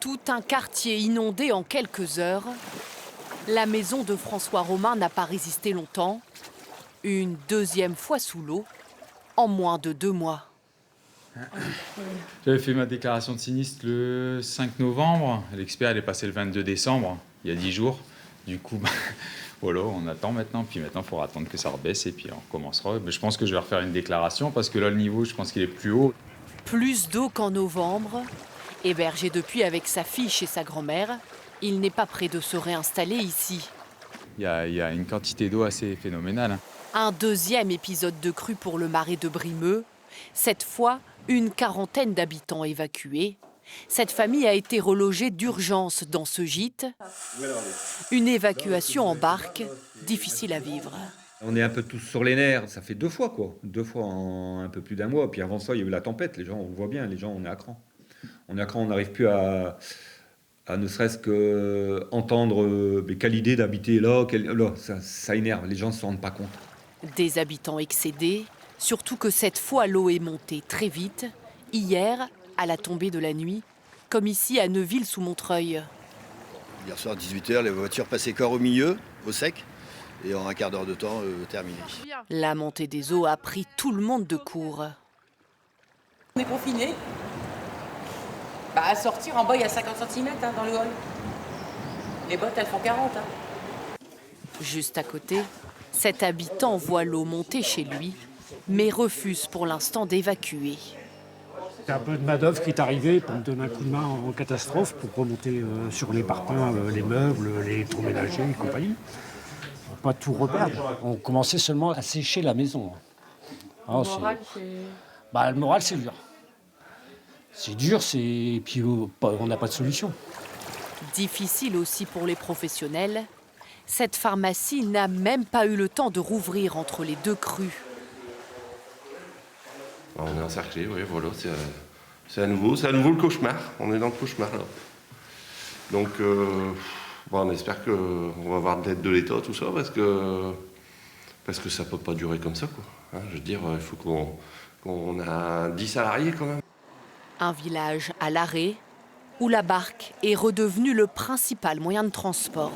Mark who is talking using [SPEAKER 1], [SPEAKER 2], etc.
[SPEAKER 1] Tout un quartier inondé en quelques heures. La maison de François Romain n'a pas résisté longtemps. Une deuxième fois sous l'eau, en moins de 2 mois.
[SPEAKER 2] J'avais fait ma déclaration de sinistre le 5 novembre. L'expert est passé le 22 décembre, il y a 10 jours. Du coup, voilà, on attend maintenant. Puis maintenant, il faudra attendre que ça rebaisse et puis on recommencera. Mais je pense que je vais refaire une déclaration parce que là, le niveau, je pense qu'il est plus haut.
[SPEAKER 1] Plus d'eau qu'en novembre. Hébergé depuis avec sa fille chez sa grand-mère, il n'est pas prêt de se réinstaller ici.
[SPEAKER 2] Il y a une quantité d'eau assez phénoménale.
[SPEAKER 1] Un deuxième épisode de crue pour le marais de Brimeux. Cette fois, une quarantaine d'habitants évacués. Cette famille a été relogée d'urgence dans ce gîte. Une évacuation en barque, difficile à vivre.
[SPEAKER 3] On est un peu tous sur les nerfs, ça fait 2 fois quoi. 2 fois en un peu plus d'1 mois. Puis avant ça, il y a eu la tempête, les gens, on voit bien, les gens, on est à cran. On est à cran, on n'arrive plus à ne serait-ce que entendre quelle idée d'habiter là, ça énerve, les gens ne se rendent pas compte.
[SPEAKER 1] Des habitants excédés, surtout que cette fois l'eau est montée très vite. Hier, à la tombée de la nuit, comme ici à Neuville-sous-Montreuil.
[SPEAKER 4] Hier soir, 18h, les voitures passaient corps au milieu, au sec, et en un quart d'heure de temps, terminé.
[SPEAKER 1] La montée des eaux a pris tout le monde de court.
[SPEAKER 5] On est confinés. À sortir, en bas, il y a 50 cm dans le hall. Les bottes, elles font 40.
[SPEAKER 1] Juste à côté, cet habitant voit l'eau monter chez lui, mais refuse pour l'instant d'évacuer.
[SPEAKER 6] C'est un peu de main-d'œuvre qui est arrivée pour me donner un coup de main en catastrophe pour remonter sur les parpaings, les meubles, les électroménagers et compagnie. Pour pas tout reperdre. On commençait seulement à sécher la maison.
[SPEAKER 5] Le moral,
[SPEAKER 6] le moral, c'est dur. C'est dur, et puis on n'a pas de solution.
[SPEAKER 1] Difficile aussi pour les professionnels. Cette pharmacie n'a même pas eu le temps de rouvrir entre les 2 crues.
[SPEAKER 7] On est encerclé, oui, voilà, c'est à nouveau le cauchemar. On est dans le cauchemar là. Donc, on espère qu'on va avoir de l'aide de l'État, tout ça, parce que ça peut pas durer comme ça, quoi. Je veux dire, il faut qu'on a 10 salariés quand même.
[SPEAKER 1] Un village à l'arrêt où la barque est redevenue le principal moyen de transport.